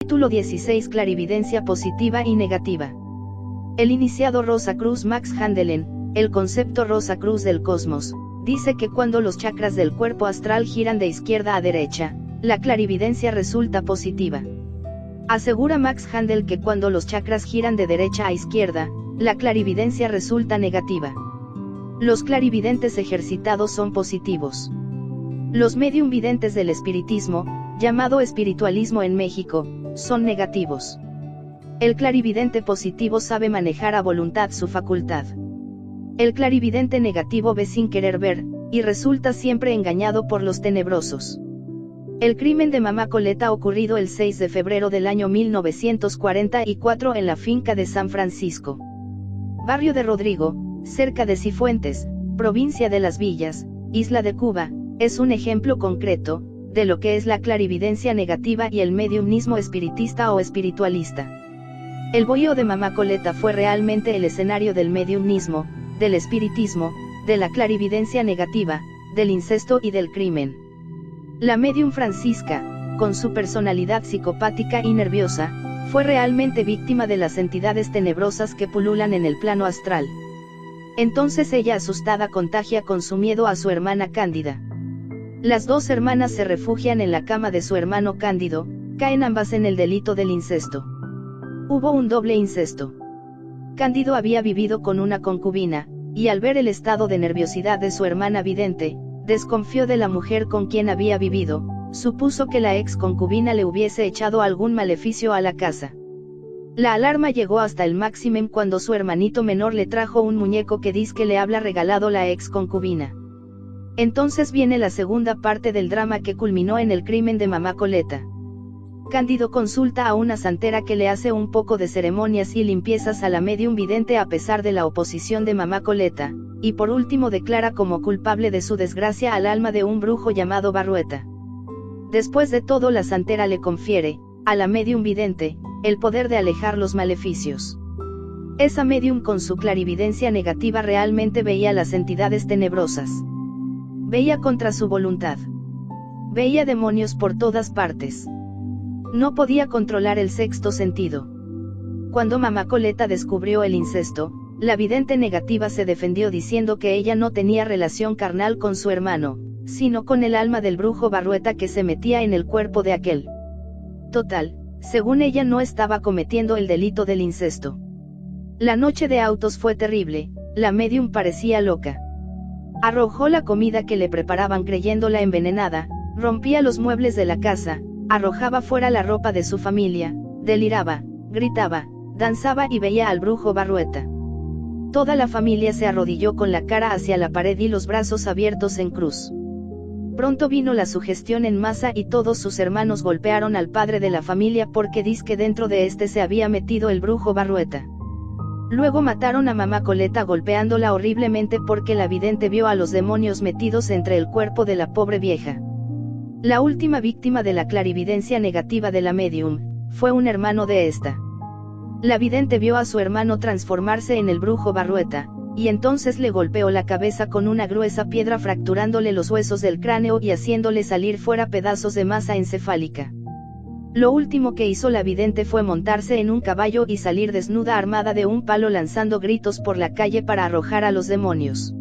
Capítulo 16. Clarividencia positiva y negativa. El iniciado Rosacruz Max Handelen, el concepto Rosacruz del cosmos, dice que cuando los chakras del cuerpo astral giran de izquierda a derecha, la clarividencia resulta positiva. Asegura Max Handel que cuando los chakras giran de derecha a izquierda, la clarividencia resulta negativa. Los clarividentes ejercitados son positivos. Los medium videntes del espiritismo, llamado espiritualismo en México, son negativos. El clarividente positivo sabe manejar a voluntad su facultad. El clarividente negativo ve sin querer ver, y resulta siempre engañado por los tenebrosos. El crimen de Mamá Coleta ocurrido el 6 de febrero del año 1944 en la finca de San Francisco, barrio de Rodrigo, cerca de Cifuentes, provincia de Las Villas, isla de Cuba, es un ejemplo concreto de lo que es la clarividencia negativa y el mediumismo espiritista o espiritualista. El bohío de Mamá Coleta fue realmente el escenario del mediumismo, del espiritismo, de la clarividencia negativa, del incesto y del crimen. La medium Francisca, con su personalidad psicopática y nerviosa, fue realmente víctima de las entidades tenebrosas que pululan en el plano astral. Entonces ella asustada contagia con su miedo a su hermana Cándida. Las dos hermanas se refugian en la cama de su hermano Cándido, caen ambas en el delito del incesto. Hubo un doble incesto. Cándido había vivido con una concubina, y al ver el estado de nerviosidad de su hermana vidente, desconfió de la mujer con quien había vivido, supuso que la ex concubina le hubiese echado algún maleficio a la casa. La alarma llegó hasta el máximo cuando su hermanito menor le trajo un muñeco que dizque le había regalado la ex concubina. Entonces viene la segunda parte del drama que culminó en el crimen de Mamá Coleta. Cándido consulta a una santera que le hace un poco de ceremonias y limpiezas a la medium vidente a pesar de la oposición de Mamá Coleta, y por último declara como culpable de su desgracia al alma de un brujo llamado Barrueta. Después de todo la santera le confiere, a la medium vidente, el poder de alejar los maleficios. Esa medium con su clarividencia negativa realmente veía las entidades tenebrosas. Veía contra su voluntad. Veía demonios por todas partes. No podía controlar el sexto sentido. Cuando Mamá Coleta descubrió el incesto, la vidente negativa se defendió diciendo que ella no tenía relación carnal con su hermano, sino con el alma del brujo Barrueta que se metía en el cuerpo de aquel. Total, según ella no estaba cometiendo el delito del incesto. La noche de autos fue terrible, la medium parecía loca. Arrojó la comida que le preparaban creyéndola envenenada, rompía los muebles de la casa, arrojaba fuera la ropa de su familia, deliraba, gritaba, danzaba y veía al brujo Barrueta. Toda la familia se arrodilló con la cara hacia la pared y los brazos abiertos en cruz. Pronto vino la sugestión en masa y todos sus hermanos golpearon al padre de la familia porque dizque dentro de este se había metido el brujo Barrueta. Luego mataron a Mamá Coleta golpeándola horriblemente porque la vidente vio a los demonios metidos entre el cuerpo de la pobre vieja. La última víctima de la clarividencia negativa de la medium, fue un hermano de esta. La vidente vio a su hermano transformarse en el brujo Barrueta, y entonces le golpeó la cabeza con una gruesa piedra fracturándole los huesos del cráneo y haciéndole salir fuera pedazos de masa encefálica. Lo último que hizo la vidente fue montarse en un caballo y salir desnuda armada de un palo lanzando gritos por la calle para arrojar a los demonios.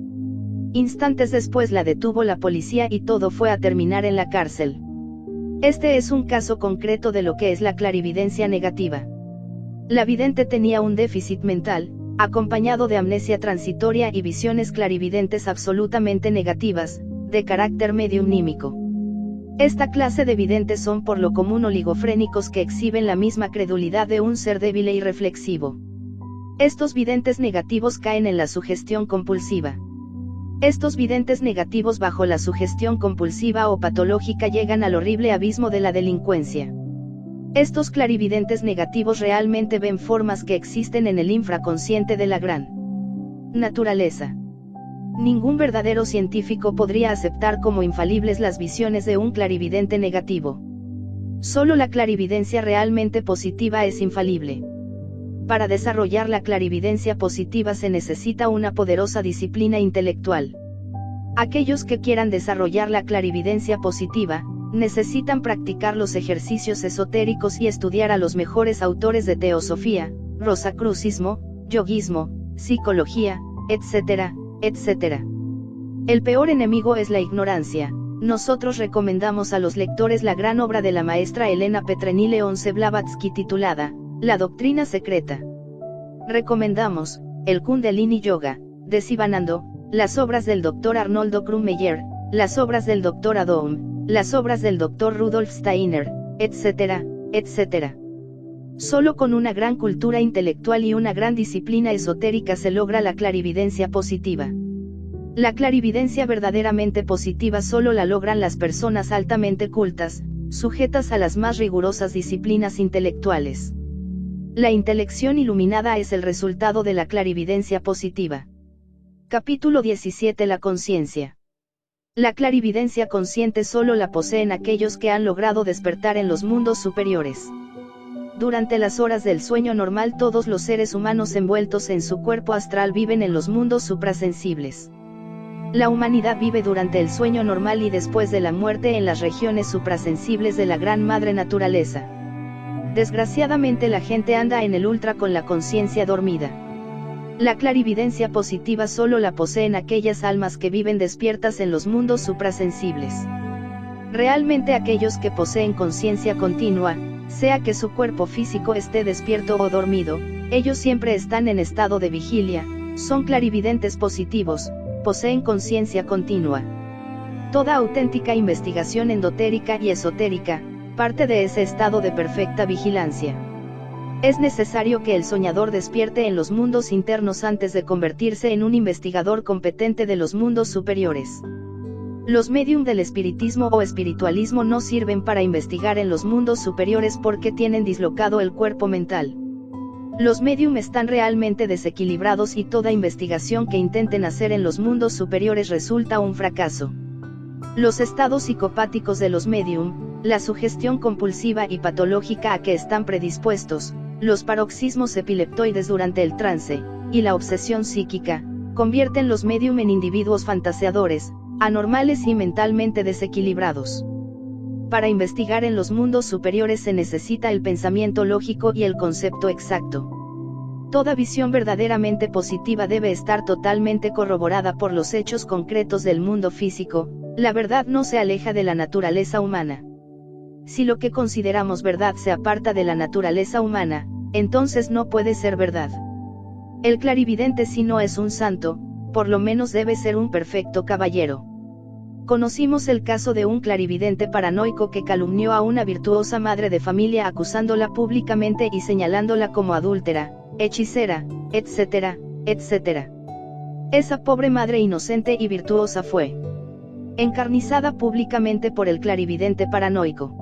Instantes después la detuvo la policía y todo fue a terminar en la cárcel. Este es un caso concreto de lo que es la clarividencia negativa. La vidente tenía un déficit mental, acompañado de amnesia transitoria y visiones clarividentes absolutamente negativas, de carácter mediumnímico. Esta clase de videntes son por lo común oligofrénicos que exhiben la misma credulidad de un ser débil e irreflexivo. Estos videntes negativos caen en la sugestión compulsiva. Estos videntes negativos bajo la sugestión compulsiva o patológica llegan al horrible abismo de la delincuencia. Estos clarividentes negativos realmente ven formas que existen en el infraconsciente de la gran naturaleza. Ningún verdadero científico podría aceptar como infalibles las visiones de un clarividente negativo. Solo la clarividencia realmente positiva es infalible. Para desarrollar la clarividencia positiva se necesita una poderosa disciplina intelectual. Aquellos que quieran desarrollar la clarividencia positiva, necesitan practicar los ejercicios esotéricos y estudiar a los mejores autores de teosofía, rosacrucismo, yoguismo, psicología, etc., etc. El peor enemigo es la ignorancia. Nosotros recomendamos a los lectores la gran obra de la maestra Elena Petrenile-Once Blavatsky titulada La Doctrina Secreta. Recomendamos el Kundalini Yoga, de Sivanando, las obras del Dr. Arnoldo Krummeyer, las obras del Dr. Adorn, las obras del Dr. Rudolf Steiner, etc., etc. Solo con una gran cultura intelectual y una gran disciplina esotérica se logra la clarividencia positiva. La clarividencia verdaderamente positiva solo la logran las personas altamente cultas, sujetas a las más rigurosas disciplinas intelectuales. La intelección iluminada es el resultado de la clarividencia positiva. Capítulo 17. La conciencia. La clarividencia consciente solo la poseen aquellos que han logrado despertar en los mundos superiores. Durante las horas del sueño normal todos los seres humanos envueltos en su cuerpo astral viven en los mundos suprasensibles. La humanidad vive durante el sueño normal y después de la muerte en las regiones suprasensibles de la gran madre naturaleza. Desgraciadamente la gente anda en el ultra con la conciencia dormida. La clarividencia positiva solo la poseen aquellas almas que viven despiertas en los mundos suprasensibles. Realmente aquellos que poseen conciencia continua, sea que su cuerpo físico esté despierto o dormido, ellos siempre están en estado de vigilia, son clarividentes positivos, poseen conciencia continua. Toda auténtica investigación endotérica y esotérica, parte de ese estado de perfecta vigilancia. Es necesario que el soñador despierte en los mundos internos antes de convertirse en un investigador competente de los mundos superiores. Los médium del espiritismo o espiritualismo no sirven para investigar en los mundos superiores porque tienen dislocado el cuerpo mental. Los médium están realmente desequilibrados y toda investigación que intenten hacer en los mundos superiores resulta un fracaso. Los estados psicopáticos de los médium, la sugestión compulsiva y patológica a que están predispuestos, los paroxismos epileptoides durante el trance, y la obsesión psíquica, convierten los médium en individuos fantaseadores, anormales y mentalmente desequilibrados. Para investigar en los mundos superiores se necesita el pensamiento lógico y el concepto exacto. Toda visión verdaderamente positiva debe estar totalmente corroborada por los hechos concretos del mundo físico. La verdad no se aleja de la naturaleza humana. Si lo que consideramos verdad se aparta de la naturaleza humana, entonces no puede ser verdad. El clarividente, si no es un santo, por lo menos debe ser un perfecto caballero. Conocimos el caso de un clarividente paranoico que calumnió a una virtuosa madre de familia acusándola públicamente y señalándola como adúltera, hechicera, etc., etc. Esa pobre madre inocente y virtuosa fue encarnizada públicamente por el clarividente paranoico.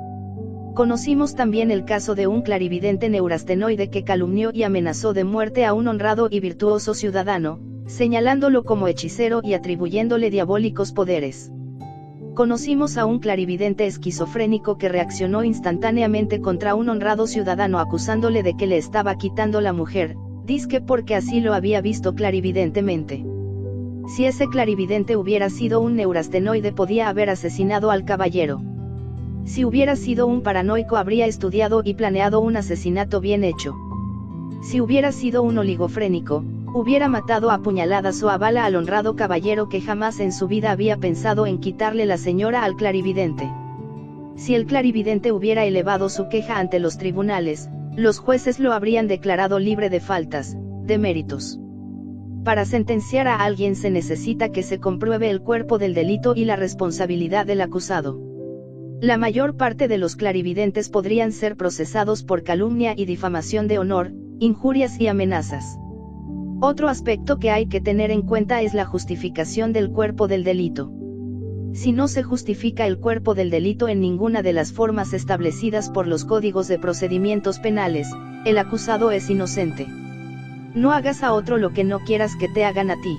Conocimos también el caso de un clarividente neurastenoide que calumnió y amenazó de muerte a un honrado y virtuoso ciudadano, señalándolo como hechicero y atribuyéndole diabólicos poderes. Conocimos a un clarividente esquizofrénico que reaccionó instantáneamente contra un honrado ciudadano acusándole de que le estaba quitando la mujer, dizque porque así lo había visto clarividentemente. Si ese clarividente hubiera sido un neurastenoide podía haber asesinado al caballero. Si hubiera sido un paranoico habría estudiado y planeado un asesinato bien hecho. Si hubiera sido un oligofrénico, hubiera matado a puñaladas o a bala al honrado caballero que jamás en su vida había pensado en quitarle la señora al clarividente. Si el clarividente hubiera elevado su queja ante los tribunales, los jueces lo habrían declarado libre de faltas, de méritos. Para sentenciar a alguien se necesita que se compruebe el cuerpo del delito y la responsabilidad del acusado. La mayor parte de los clarividentes podrían ser procesados por calumnia y difamación de honor, injurias y amenazas. Otro aspecto que hay que tener en cuenta es la justificación del cuerpo del delito. Si no se justifica el cuerpo del delito en ninguna de las formas establecidas por los códigos de procedimientos penales, el acusado es inocente. No hagas a otro lo que no quieras que te hagan a ti.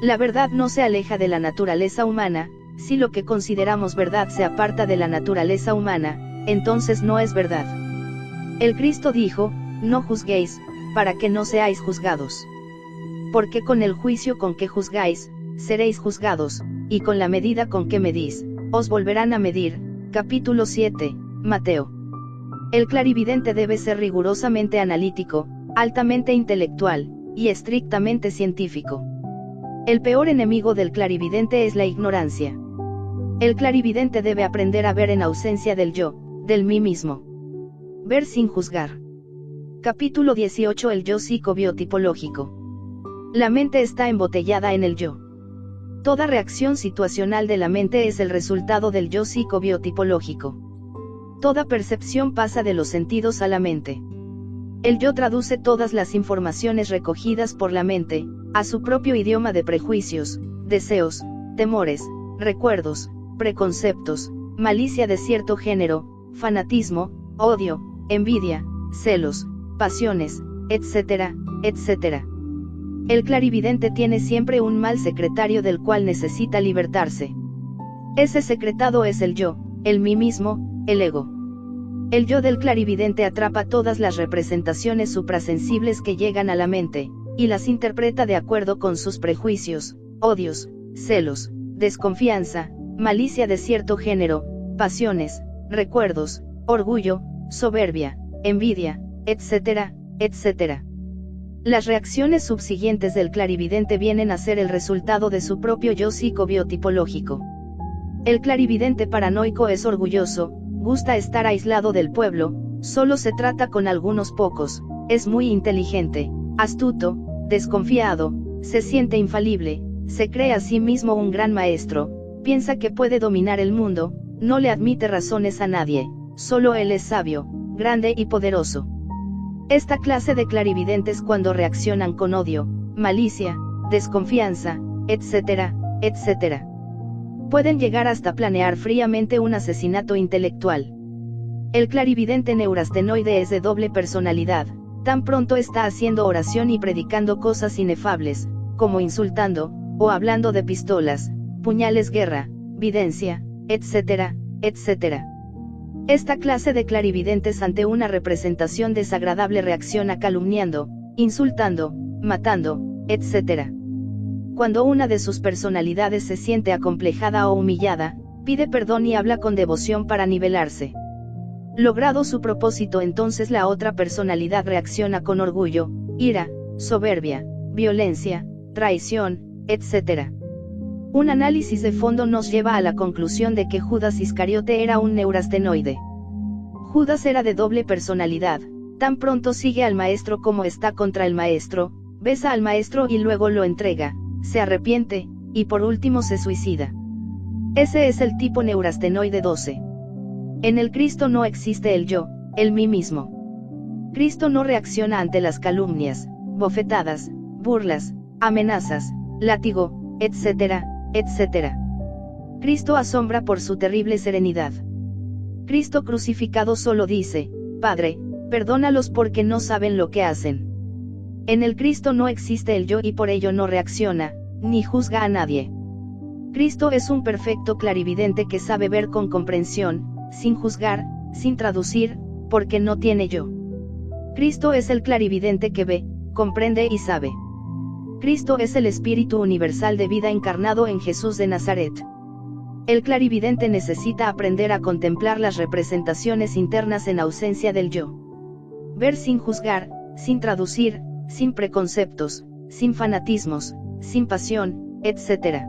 La verdad no se aleja de la naturaleza humana. Si lo que consideramos verdad se aparta de la naturaleza humana, entonces no es verdad. El Cristo dijo, no juzguéis, para que no seáis juzgados. Porque con el juicio con que juzgáis, seréis juzgados, y con la medida con que medís, os volverán a medir, Capítulo 7, Mateo. El clarividente debe ser rigurosamente analítico, altamente intelectual, y estrictamente científico. El peor enemigo del clarividente es la ignorancia. El clarividente debe aprender a ver en ausencia del yo, del mí mismo. Ver sin juzgar. Capítulo 18. El yo psicobiotipológico. La mente está embotellada en el yo. Toda reacción situacional de la mente es el resultado del yo psicobiotipológico. Toda percepción pasa de los sentidos a la mente. El yo traduce todas las informaciones recogidas por la mente, a su propio idioma de prejuicios, deseos, temores, recuerdos, preconceptos, malicia de cierto género, fanatismo, odio, envidia, celos, pasiones, etc., etc. El clarividente tiene siempre un mal secretario del cual necesita libertarse. Ese secretado es el yo, el mí mismo, el ego. El yo del clarividente atrapa todas las representaciones suprasensibles que llegan a la mente, y las interpreta de acuerdo con sus prejuicios, odios, celos, desconfianza, malicia de cierto género, pasiones, recuerdos, orgullo, soberbia, envidia, etc., etc. Las reacciones subsiguientes del clarividente vienen a ser el resultado de su propio yo psicobiotipológico. El clarividente paranoico es orgulloso, gusta estar aislado del pueblo, solo se trata con algunos pocos, es muy inteligente, astuto, desconfiado, se siente infalible, se cree a sí mismo un gran maestro, piensa que puede dominar el mundo, no le admite razones a nadie, solo él es sabio, grande y poderoso. Esta clase de clarividentes cuando reaccionan con odio, malicia, desconfianza, etc., etc. pueden llegar hasta planear fríamente un asesinato intelectual. El clarividente neurastenoide es de doble personalidad, tan pronto está haciendo oración y predicando cosas inefables, como insultando, o hablando de pistolas, puñales, guerra, videncia, etc., etc. Esta clase de clarividentes ante una representación desagradable reacciona calumniando, insultando, matando, etc. Cuando una de sus personalidades se siente acomplejada o humillada, pide perdón y habla con devoción para nivelarse. Logrado su propósito, entonces la otra personalidad reacciona con orgullo, ira, soberbia, violencia, traición, etc. Un análisis de fondo nos lleva a la conclusión de que Judas Iscariote era un neurastenoide. Judas era de doble personalidad, tan pronto sigue al maestro como está contra el maestro, besa al maestro y luego lo entrega, se arrepiente, y por último se suicida. Ese es el tipo neurastenoide 12. En el Cristo no existe el yo, el mí mismo. Cristo no reacciona ante las calumnias, bofetadas, burlas, amenazas, látigo, etc., etc. Cristo asombra por su terrible serenidad. Cristo crucificado solo dice, Padre, perdónalos porque no saben lo que hacen. En el Cristo no existe el yo y por ello no reacciona, ni juzga a nadie. Cristo es un perfecto clarividente que sabe ver con comprensión, sin juzgar, sin traducir, porque no tiene yo. Cristo es el clarividente que ve, comprende y sabe. Cristo es el Espíritu universal de vida encarnado en Jesús de Nazaret. El clarividente necesita aprender a contemplar las representaciones internas en ausencia del yo. Ver sin juzgar, sin traducir, sin preconceptos, sin fanatismos, sin pasión, etc.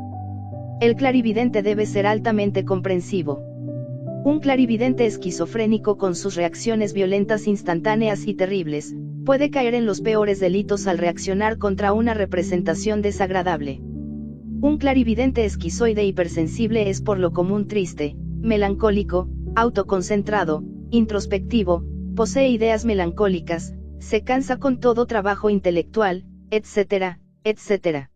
El clarividente debe ser altamente comprensivo. Un clarividente esquizofrénico con sus reacciones violentas instantáneas y terribles, puede caer en los peores delitos al reaccionar contra una representación desagradable. Un clarividente esquizoide hipersensible es por lo común triste, melancólico, autoconcentrado, introspectivo, posee ideas melancólicas, se cansa con todo trabajo intelectual, etc., etc.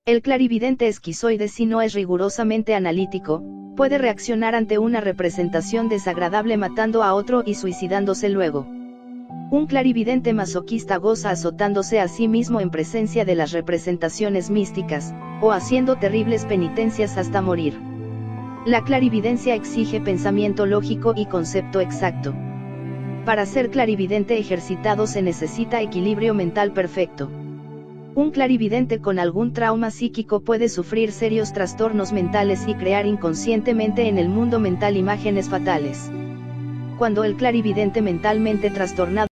El clarividente esquizoide, si no es rigurosamente analítico, puede reaccionar ante una representación desagradable matando a otro y suicidándose luego. Un clarividente masoquista goza azotándose a sí mismo en presencia de las representaciones místicas, o haciendo terribles penitencias hasta morir. La clarividencia exige pensamiento lógico y concepto exacto. Para ser clarividente ejercitado se necesita equilibrio mental perfecto. Un clarividente con algún trauma psíquico puede sufrir serios trastornos mentales y crear inconscientemente en el mundo mental imágenes fatales. Cuando el clarividente mentalmente trastornado